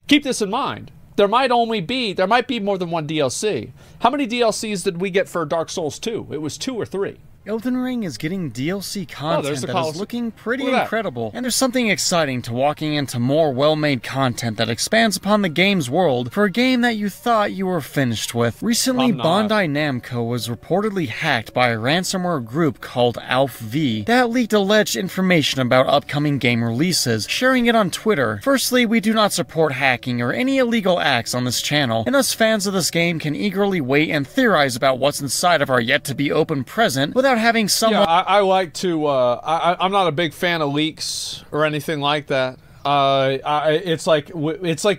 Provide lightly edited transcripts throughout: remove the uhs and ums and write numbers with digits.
keep this in mind. There might be more than one DLC. How many DLCs did we get for Dark Souls 2? It was 2 or 3. Elden Ring is getting DLC content that is looking pretty incredible, and there's something exciting to walking into more well-made content that expands upon the game's world for a game that you thought you were finished with. Recently, Bandai Namco was reportedly hacked by a ransomware group called Alpha V that leaked alleged information about upcoming game releases, sharing it on Twitter. Firstly, we do not support hacking or any illegal acts on this channel, and us fans of this game can eagerly wait and theorize about what's inside of our yet-to-be-open present without having someone... Yeah, I like to, I'm not a big fan of leaks or anything like that. It's like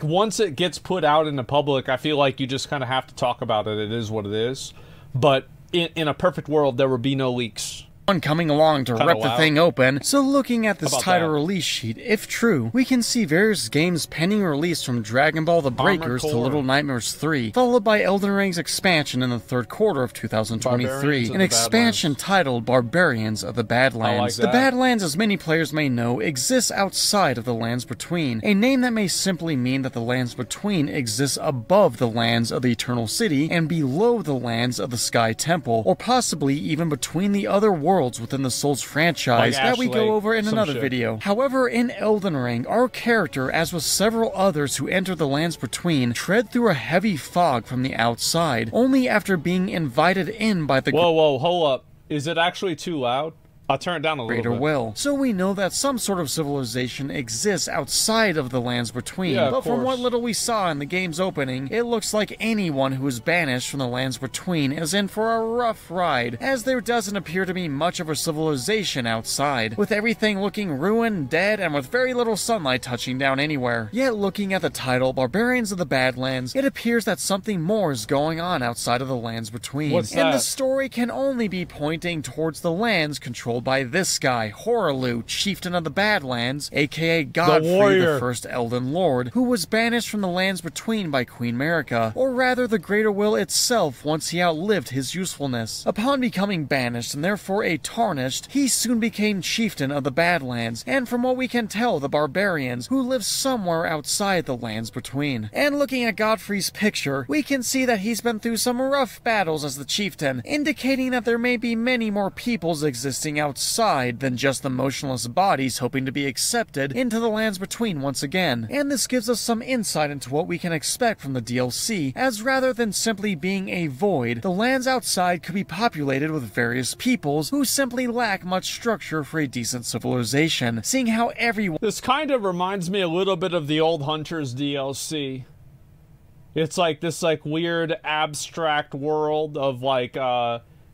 once it gets put out in the public, I feel like you just kind of have to talk about it. It is what it is. But in a perfect world, there would be no leaks. Coming along to rip the thing open. So looking at this title release sheet, if true, we can see various games pending release from Dragon Ball The Breakers to Little Nightmares 3, followed by Elden Ring's expansion in the third quarter of 2023, an expansion titled Barbarians of the Badlands. The Badlands, as many players may know, exists outside of the Lands Between, a name that may simply mean that the Lands Between exists above the lands of the Eternal City and below the lands of the Sky Temple, or possibly even between the other worlds within the Souls franchise that we go over in another video. However, in Elden Ring, our character, as with several others who enter the Lands Between, tread through a heavy fog from the outside, only after being invited in by the... Whoa, hold up. Is it actually too loud? I'll turn it down a little bit. Will. So we know that some sort of civilization exists outside of the Lands Between, but from what little we saw in the game's opening, it looks like anyone who is banished from the Lands Between is in for a rough ride, as there doesn't appear to be much of a civilization outside, with everything looking ruined, dead, and with very little sunlight touching down anywhere. Yet looking at the title, Barbarians of the Badlands, it appears that something more is going on outside of the Lands Between. What's that? And the story can only be pointing towards the lands controlled by this guy, Hoaraloo, Chieftain of the Badlands, aka Godfrey, the first Elden Lord, who was banished from the Lands Between by Queen Marika, or rather the Greater Will itself once he outlived his usefulness. Upon becoming banished and therefore a tarnished, he soon became Chieftain of the Badlands, and from what we can tell, the Barbarians, who live somewhere outside the Lands Between. And looking at Godfrey's picture, we can see that he's been through some rough battles as the Chieftain, indicating that there may be many more peoples existing outside than just the motionless bodies hoping to be accepted into the Lands Between once again. And this gives us some insight into what we can expect from the DLC, as rather than simply being a void, the lands outside could be populated with various peoples who simply lack much structure for a decent civilization, seeing how everyone... This kind of reminds me a little bit of the Old Hunters DLC. It's like this weird abstract world of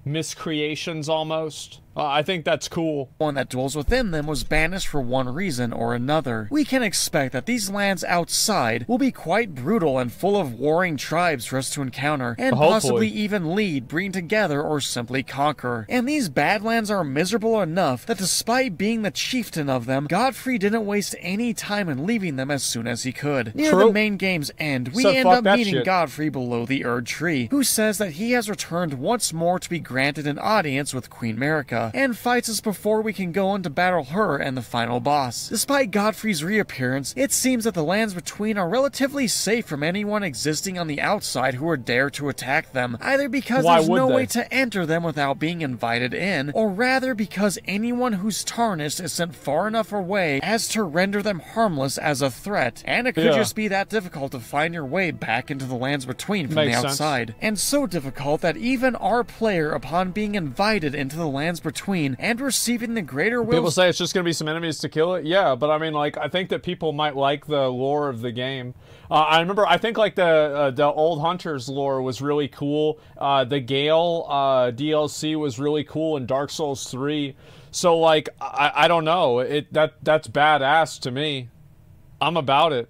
miscreations almost. I think that's cool. One that dwells within them was banished for one reason or another. We can expect that these lands outside will be quite brutal and full of warring tribes for us to encounter, and possibly even lead, bring together, or simply conquer. And these Badlands are miserable enough that despite being the chieftain of them, Godfrey didn't waste any time in leaving them as soon as he could. Near the main game's end, we end up meeting Godfrey below the Erd Tree, who says that he has returned once more to be granted an audience with Queen Marika, and fights us before we can go on to battle her and the final boss. Despite Godfrey's reappearance, it seems that the Lands Between are relatively safe from anyone existing on the outside who would dare to attack them, either because there's no way to enter them without being invited in, or rather because anyone who's tarnished is sent far enough away as to render them harmless as a threat, and it could just be that difficult to find your way back into the Lands Between from the outside. And so difficult that even our player, upon being invited into the Lands Between and receiving the Greater Will... People say it's just going to be some enemies to kill it? Yeah, but I mean, I think that people might like the lore of the game. I think the Old Hunters lore was really cool. The Gale DLC was really cool in Dark Souls 3. So, I don't know. That's badass to me. I'm about it.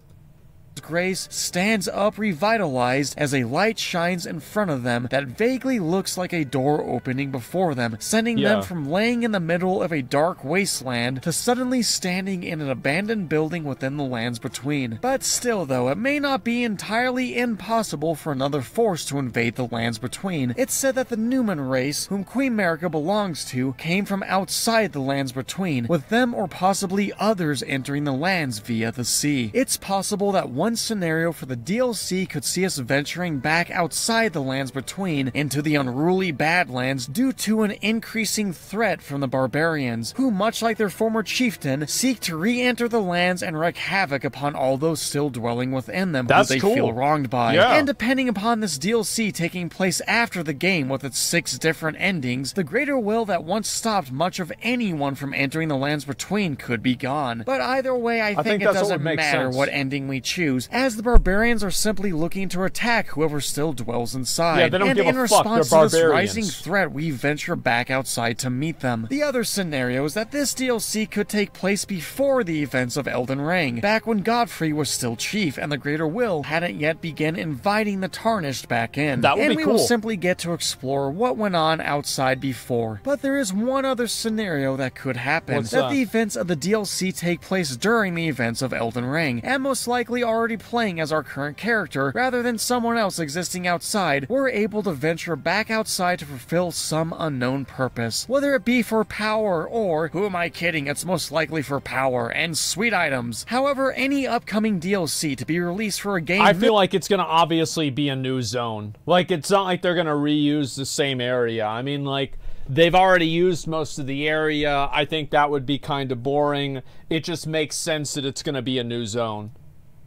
Grace stands up revitalized as a light shines in front of them that vaguely looks like a door opening before them, sending them from laying in the middle of a dark wasteland to suddenly standing in an abandoned building within the Lands Between. But still though, it may not be entirely impossible for another force to invade the Lands Between. It's said that the Newman race, whom Queen Marika belongs to, came from outside the Lands Between, with them or possibly others entering the lands via the sea. It's possible that one one scenario for the DLC could see us venturing back outside the Lands Between into the unruly Badlands due to an increasing threat from the barbarians, who, much like their former chieftain, seek to re-enter the lands and wreak havoc upon all those still dwelling within them who they feel wronged by. And depending upon this DLC taking place after the game with its 6 different endings, the greater will that once stopped much of anyone from entering the Lands Between could be gone. But either way, I think it doesn't matter what ending we choose, as the barbarians are simply looking to attack whoever still dwells inside. Yeah, they don't give a fuck. In response to this rising threat, we venture back outside to meet them. The other scenario is that this DLC could take place before the events of Elden Ring, back when Godfrey was still chief and the Greater Will hadn't yet begun inviting the Tarnished back in. That would be cool. And we will simply get to explore what went on outside before. But there is one other scenario that could happen. What's that the events of the DLC take place during the events of Elden Ring, and most likely already playing as our current character, rather than someone else existing outside, we're able to venture back outside to fulfill some unknown purpose. Whether it be for power or, who am I kidding, it's most likely for power and sweet items. However, any upcoming DLC to be released for a game... I feel like it's gonna obviously be a new zone. Like, it's not like they're gonna reuse the same area. I mean, like, they've already used most of the area. I think that would be kind of boring. It just makes sense that it's gonna be a new zone.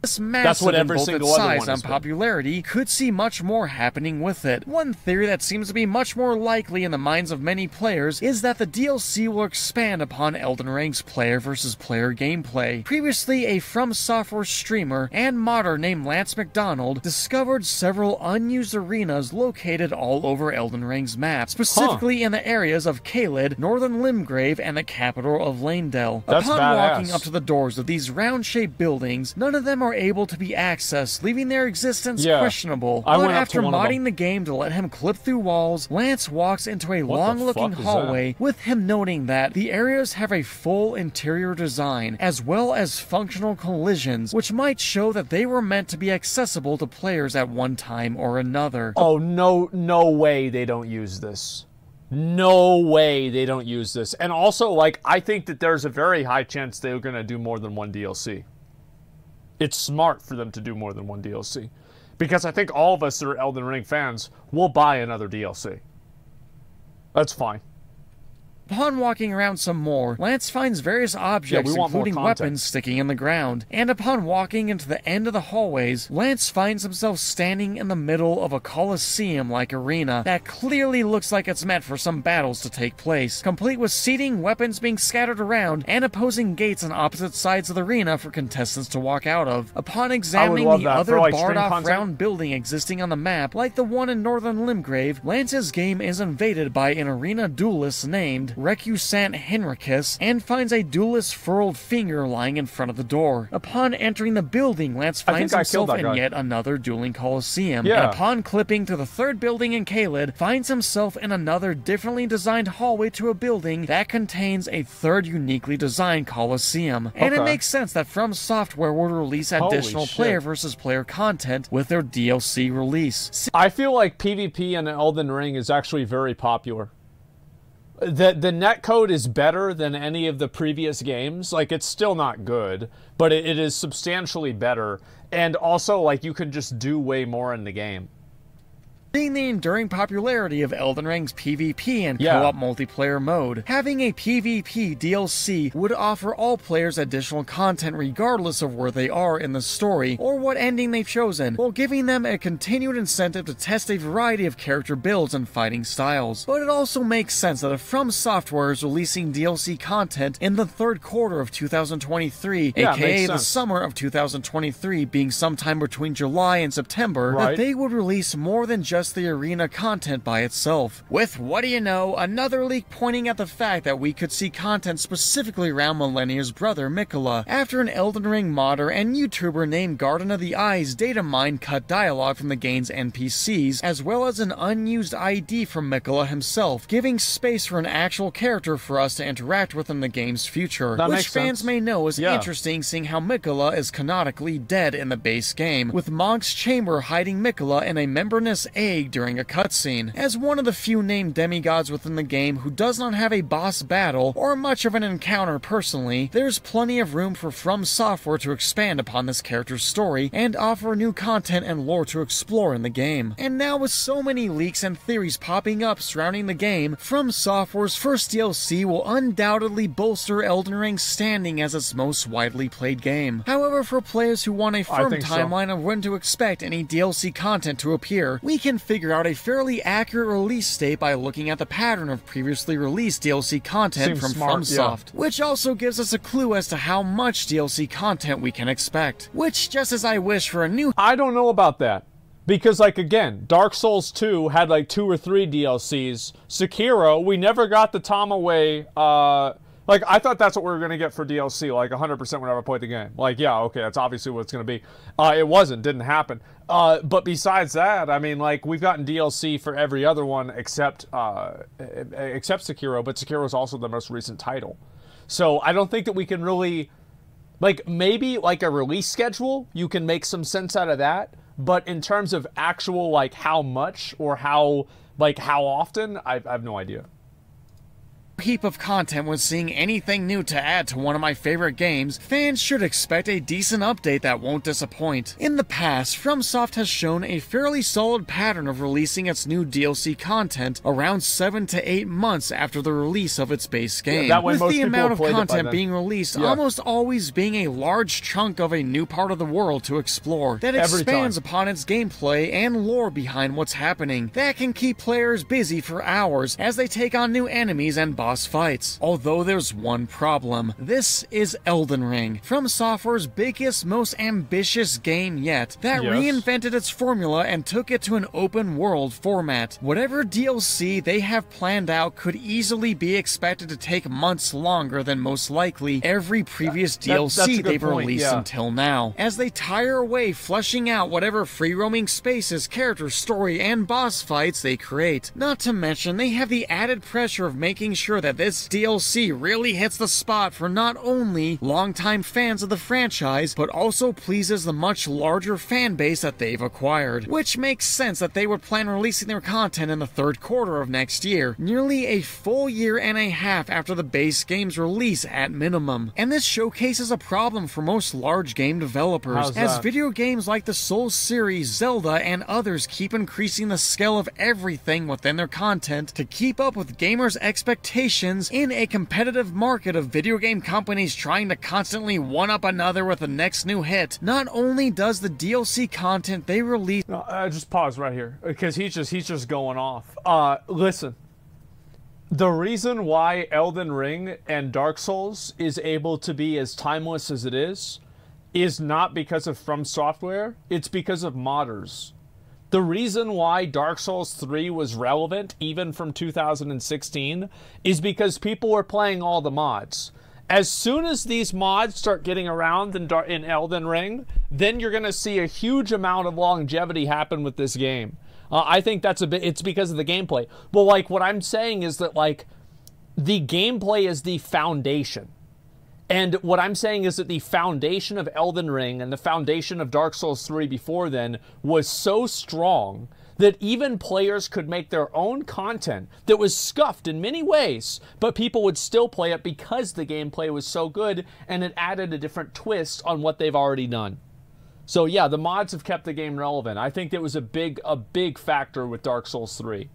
This massive and bolted size and popularity could see much more happening with it. One theory that seems to be much more likely in the minds of many players is that the DLC will expand upon Elden Ring's player versus player gameplay. Previously, a From Software streamer and modder named Lance McDonald discovered several unused arenas located all over Elden Ring's map, specifically in the areas of Caelid, Northern Limgrave, and the capital of Leyndell. Upon walking up to the doors of these round-shaped buildings, none of them are able to be accessed, leaving their existence questionable. But after modding the game to let him clip through walls, Lance walks into a long-looking hallway, with him noting that the areas have a full interior design, as well as functional collisions, which might show that they were meant to be accessible to players at one time or another. Oh, no way they don't use this. No way they don't use this. And also, like, I think that there's a very high chance they're gonna do more than one DLC. It's smart for them to do more than one DLC. Because I think all of us that are Elden Ring fans will buy another DLC. That's fine. Upon walking around some more, Lance finds various objects, including weapons, sticking in the ground. And upon walking into the end of the hallways, Lance finds himself standing in the middle of a Colosseum-like arena that clearly looks like it's meant for some battles to take place, complete with seating, weapons being scattered around, and opposing gates on opposite sides of the arena for contestants to walk out of. Upon examining the other barred-off round building existing on the map, like the one in Northern Limgrave, Lance's game is invaded by an arena duelist named Recusant Henricus, and finds a duelist's furled finger lying in front of the door. Upon entering the building, Lance finds himself in yet another dueling Colosseum, and upon clipping to the third building in Caelid, finds himself in another differently designed hallway to a building that contains a third uniquely designed Colosseum. And it makes sense that From Software would release additional player versus player content with their DLC release. I feel like PvP in Elden Ring is actually very popular. The netcode is better than any of the previous games. Like, it's still not good, but it is substantially better. And also, like, you can just do way more in the game. Seeing the enduring popularity of Elden Ring's PvP and co-op multiplayer mode, having a PvP DLC would offer all players additional content regardless of where they are in the story or what ending they've chosen, while giving them a continued incentive to test a variety of character builds and fighting styles. But it also makes sense that if From Software is releasing DLC content in the third quarter of 2023, aka the summer of 2023 being sometime between July and September, that they would release more than just the arena content by itself. With, what do you know, another leak pointing at the fact that we could see content specifically around Millennia's brother Miquella, after an Elden Ring modder and YouTuber named Garden of the Eyes data mine cut dialogue from the game's NPCs, as well as an unused ID from Miquella himself, giving space for an actual character for us to interact with in the game's future, which fans may know is interesting, seeing how Miquella is canonically dead in the base game, with Monk's Chamber hiding Miquella in a membranous egg egg during a cutscene. As one of the few named demigods within the game who does not have a boss battle or much of an encounter personally, there's plenty of room for From Software to expand upon this character's story and offer new content and lore to explore in the game. And now with so many leaks and theories popping up surrounding the game, From Software's first DLC will undoubtedly bolster Elden Ring's standing as its most widely played game. However, for players who want a firm timeline of when to expect any DLC content to appear, we can figure out a fairly accurate release date by looking at the pattern of previously released DLC content from FromSoft, which also gives us a clue as to how much DLC content we can expect. Which, just as I wish for a new... I don't know about that. Because, like, again, Dark Souls 2 had, like, 2 or 3 DLCs. Sekiro, we never got the Tamaway, like, I thought that's what we were going to get for DLC, like, 100% whenever I played the game. Like, yeah, okay, that's obviously what it's going to be. It wasn't, didn't happen. But besides that, I mean, like, we've gotten DLC for every other one except Sekiro, but Sekiro is also the most recent title. So, I don't think that we can really, like, maybe, like, a release schedule, you can make some sense out of that. But in terms of actual, like, how much or how often, I have no idea. Heap of content when seeing anything new to add to one of my favorite games, fans should expect a decent update that won't disappoint. In the past, FromSoft has shown a fairly solid pattern of releasing its new DLC content around 7 to 8 months after the release of its base game, with the amount of content being released almost always being a large chunk of a new part of the world to explore that expands upon its gameplay and lore behind what's happening, that can keep players busy for hours as they take on new enemies and boss fights. Although there's one problem. This is Elden Ring, From Software's biggest, most ambitious game yet, that reinvented its formula and took it to an open world format. Whatever DLC they have planned out could easily be expected to take months longer than most likely every previous DLC they've released until now, as they tire away fleshing out whatever free-roaming spaces, character story, and boss fights they create. Not to mention, they have the added pressure of making sure that this DLC really hits the spot for not only longtime fans of the franchise, but also pleases the much larger fan base that they've acquired. Which makes sense that they would plan releasing their content in the third quarter of next year, nearly a full year and a half after the base game's release at minimum. And this showcases a problem for most large game developers, as video games like the Souls series, Zelda, and others keep increasing the scale of everything within their content to keep up with gamers' expectations in a competitive market of video game companies trying to constantly one-up another with the next new hit. Not only does the DLC content they release... just pause right here, because he's just going off. Listen. The reason why Elden Ring and Dark Souls is able to be as timeless as it is not because of From Software, it's because of modders. The reason why Dark Souls 3 was relevant, even from 2016, is because people were playing all the mods. As soon as these mods start getting around in Elden Ring, then you're going to see a huge amount of longevity happen with this game. I think it's because of the gameplay. Well, like, what I'm saying is that, like, the gameplay is the foundation. And what I'm saying is that the foundation of Elden Ring and the foundation of Dark Souls 3 before then was so strong that even players could make their own content that was scuffed in many ways, but people would still play it because the gameplay was so good and it added a different twist on what they've already done. So yeah, the mods have kept the game relevant. I think that was a big factor with Dark Souls 3.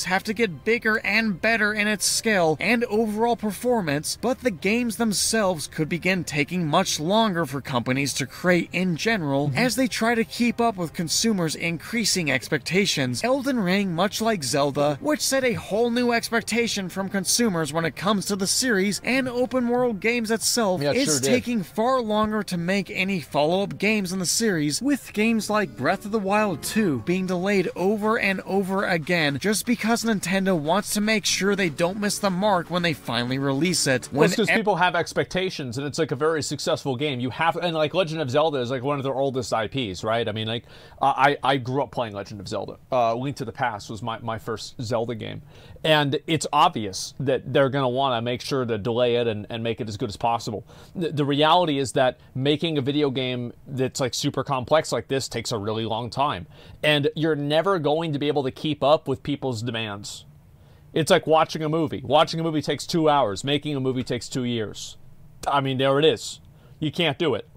Have to get bigger and better in its scale and overall performance, but the games themselves could begin taking much longer for companies to create in general as they try to keep up with consumers' increasing expectations. Elden Ring, much like Zelda, which set a whole new expectation from consumers when it comes to the series and open world games itself, is taking far longer to make any follow-up games in the series, with games like Breath of the Wild 2 being delayed over and over again just because because Nintendo wants to make sure they don't miss the mark when they finally release it. Well, it's because people have expectations, and it's like a very successful game. You have, and like Legend of Zelda is like one of their oldest IPs, right? I mean, like I grew up playing Legend of Zelda. Link to the Past was my first Zelda game, and it's obvious that they're going to want to make sure to delay it and make it as good as possible. The reality is that making a video game that's like super complex like this takes a really long time, and you're never going to be able to keep up with people's demands. It's like watching a movie. Watching a movie takes 2 hours. Making a movie takes 2 years. I mean, there it is. You can't do it.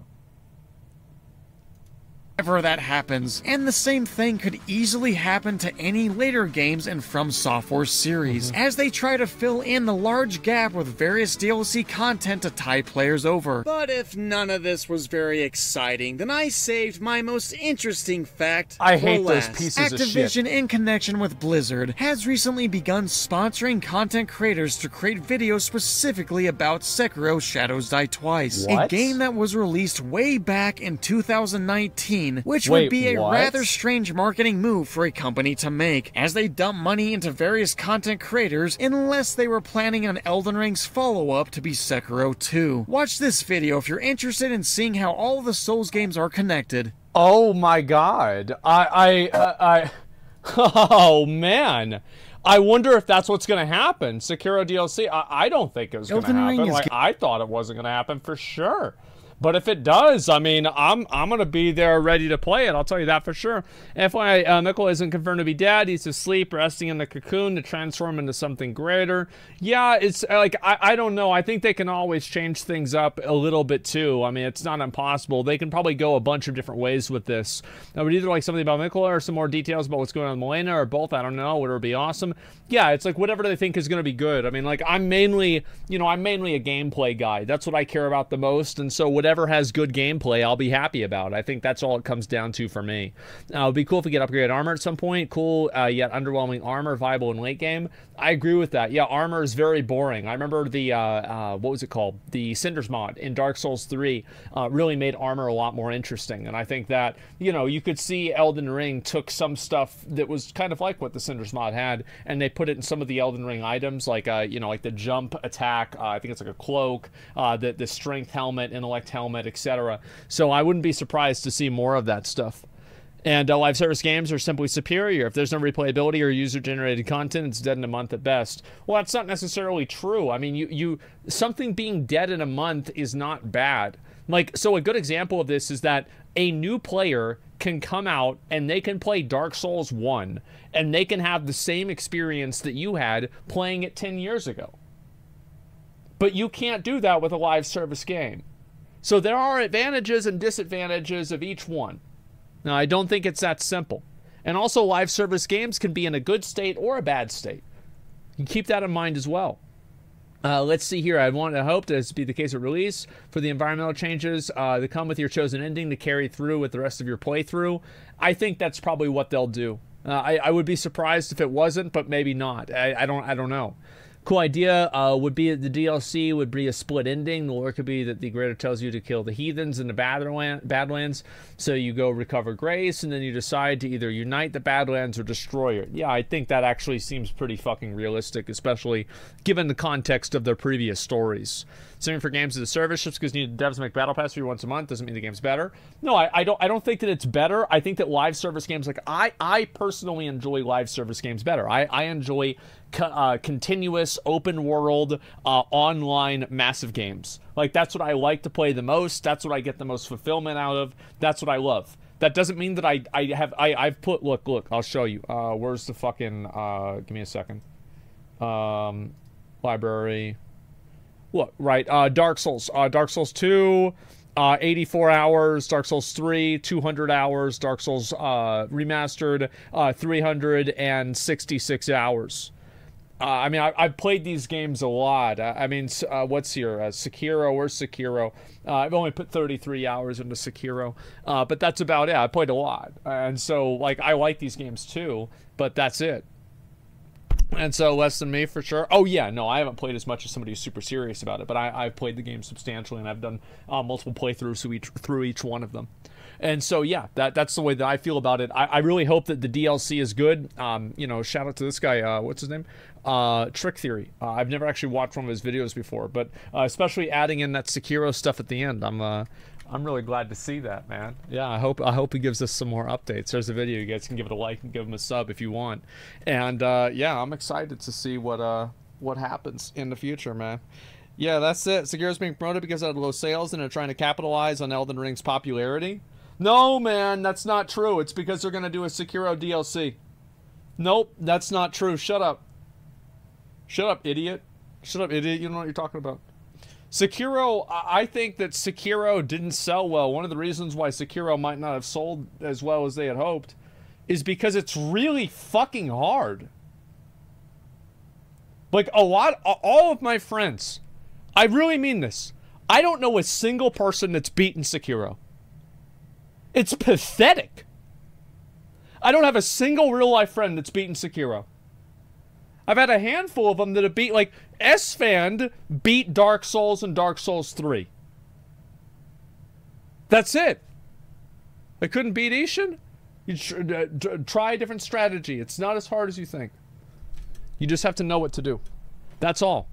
Whenever that happens, and the same thing could easily happen to any later games in From Software's series, as they try to fill in the large gap with various DLC content to tie players over. But if none of this was very exciting, then I saved my most interesting fact for last. I hate those pieces of shit. Activision, in connection with Blizzard, has recently begun sponsoring content creators to create videos specifically about Sekiro Shadows Die Twice, a game that was released way back in 2019, which would be a rather strange marketing move for a company to make, as they dump money into various content creators unless they were planning on Elden Ring's follow-up to be Sekiro 2. Watch this video if you're interested in seeing how all of the Souls games are connected. Oh my god. Oh man. I wonder if that's what's going to happen. Sekiro DLC, I don't think it was going to happen. Like, I thought it wasn't going to happen for sure. But if it does, I mean, I'm going to be there ready to play it. I'll tell you that for sure. FYI, Mikkel isn't confirmed to be dead. He's asleep, resting in the cocoon to transform into something greater. Yeah, it's like, I don't know. I think they can always change things up a little bit too. I mean, it's not impossible. They can probably go a bunch of different ways with this. I would either like something about Mikkel or some more details about what's going on with Milena or both. I don't know. Would it be awesome? Yeah, it's like whatever they think is going to be good. I mean, like, I'm mainly a gameplay guy. That's what I care about the most. And so whatever has good gameplay, I'll be happy about. I think that's all it comes down to for me. It'd be cool if we get upgraded armor at some point. Cool, yet underwhelming armor, viable in late game. I agree with that. Yeah, armor is very boring. I remember the, what was it called? The Cinders mod in Dark Souls 3 really made armor a lot more interesting. And I think that, you know, you could see Elden Ring took some stuff that was kind of like what the Cinders mod had, and they put it in some of the Elden Ring items, like, you know, like the jump attack, I think it's like a cloak, the strength helmet, intellect helmet, etc. So I wouldn't be surprised to see more of that stuff. And live service games are simply superior. If there's no replayability or user-generated content, it's dead in a month at best. Well, that's not necessarily true. I mean, something being dead in a month is not bad. Like, so a good example of this is that a new player can come out and they can play Dark Souls 1 and they can have the same experience that you had playing it 10 years ago. But you can't do that with a live service game. So there are advantages and disadvantages of each one. Now, I don't think it's that simple. And also, live service games can be in a good state or a bad state. You can keep that in mind as well. Let's see here. I hope this be the case at release for the environmental changes that come with your chosen ending to carry through with the rest of your playthrough. I think that's probably what they'll do. I would be surprised if it wasn't, but maybe not. I don't know. Cool idea would be the DLC would be a split ending. The lore could be that the Greater tells you to kill the heathens in the Badlands, so you go recover grace, and then you decide to either unite the Badlands or destroy it. Yeah, I think that actually seems pretty fucking realistic, especially given the context of their previous stories. Same for games as a service, just because you need devs to make Battle Pass for you once a month doesn't mean the game's better. No, I don't think that it's better. I think that live service games, like I personally enjoy live service games better. I enjoy continuous open world online massive games. Like, that's what I like to play the most. That's what I get the most fulfillment out of. That's what I love. That doesn't mean that I've put, look, I'll show you. Where's the fucking, give me a second. Library. Look, right, Dark Souls 2, 84 hours, Dark Souls 3, 200 hours, Dark Souls Remastered, 366 hours. I mean, I've played these games a lot. I mean, what's here? Sekiro, where's Sekiro? I've only put 33 hours into Sekiro, but that's about it. I played a lot. And so, like, I like these games too, but that's it. And so, less than me for sure. Oh yeah, no, I haven't played as much as somebody who's super serious about it, but I've played the game substantially, and I've done multiple playthroughs through each one of them. And so, yeah, that's the way that I feel about it. I really hope that the DLC is good. You know, shout out to this guy, what's his name? Trick Theory. I've never actually watched one of his videos before, but especially adding in that Sekiro stuff at the end, I'm really glad to see that, man. Yeah, I hope he gives us some more updates. There's a video. You guys can give it a like and give him a sub if you want. And yeah, I'm excited to see what happens in the future, man. Yeah, that's it. Sekiro's being promoted because of low sales and they're trying to capitalize on Elden Ring's popularity. No, man, that's not true. It's because they're gonna do a Sekiro DLC. Nope, that's not true. Shut up. Shut up, idiot. Shut up, idiot. You don't know what you're talking about. Sekiro, I think that Sekiro didn't sell well. One of the reasons why Sekiro might not have sold as well as they had hoped is because it's really fucking hard. Like, all of my friends, I really mean this, I don't know a single person that's beaten Sekiro. It's pathetic. I don't have a single real-life friend that's beaten Sekiro. I've had a handful of them that have beat, like, S-Fan beat Dark Souls and Dark Souls 3. That's it. They couldn't beat Ishin? You try a different strategy. It's not as hard as you think. You just have to know what to do. That's all.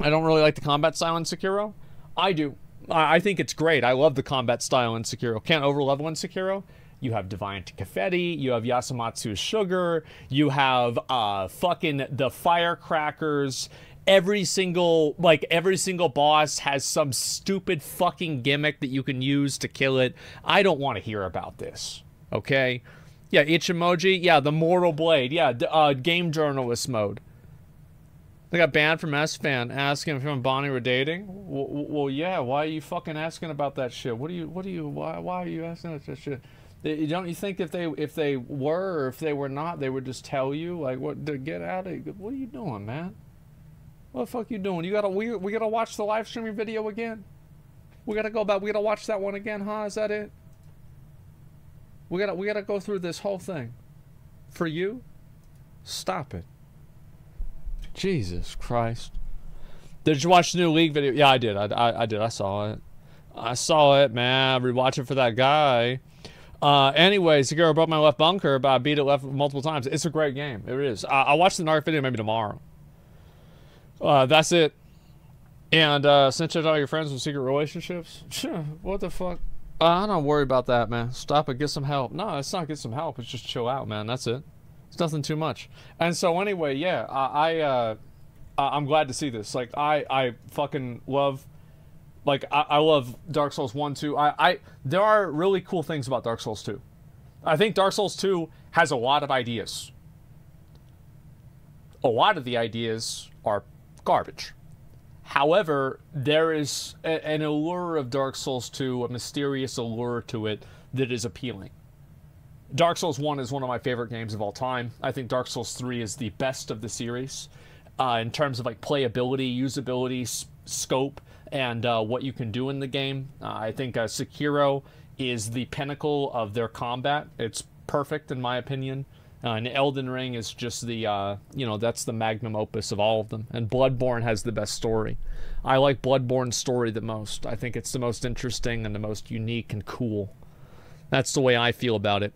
I don't really like the combat style in Sekiro. I do. I think it's great. I love the combat style in Sekiro. Can't over-level in Sekiro. You have Divine Confetti, you have Yasumatsu's Sugar, you have fucking the Firecrackers. Every single boss has some stupid fucking gimmick that you can use to kill it. I don't want to hear about this, okay? Yeah, Ichimoji, yeah, the Mortal Blade, yeah, game journalist mode. They got banned from S-Fan asking if him and Bonnie were dating. Well, yeah, why are you fucking asking about that shit? Why are you asking about that shit? Don't you think if they were or if they were not, they would just tell you, like, what, to get out of here? What are you doing, man? What the fuck you doing? We gotta watch the live streaming video again? We gotta go back, we gotta watch that one again, huh? Is that it? We gotta go through this whole thing. For you? Stop it. Jesus Christ. Did you watch the new League video? Yeah, I did. I did. I saw it. I saw it, man. Rewatching for that guy. Anyway, Sekiro broke my left bunker, but I beat it left multiple times. It's a great game. It is. I'll watch the Narc video maybe tomorrow. That's it. And censor all your friends with secret relationships? What the fuck? I don't worry about that, man. Stop it. Get some help. No, it's not get some help. It's just chill out, man. That's it. It's nothing too much. And so anyway, yeah, I'm glad to see this. Like, I fucking love... Like, I love Dark Souls 1, 2. There are really cool things about Dark Souls 2. I think Dark Souls 2 has a lot of ideas. A lot of the ideas are garbage. However, there is an allure of Dark Souls 2, a mysterious allure to it that is appealing. Dark Souls 1 is one of my favorite games of all time. I think Dark Souls 3 is the best of the series in terms of, like, playability, usability, scope, and what you can do in the game. I think Sekiro is the pinnacle of their combat. It's perfect in my opinion. And Elden Ring is just the, you know, that's the magnum opus of all of them. And Bloodborne has the best story. I like Bloodborne's story the most. I think it's the most interesting and the most unique and cool. That's the way I feel about it.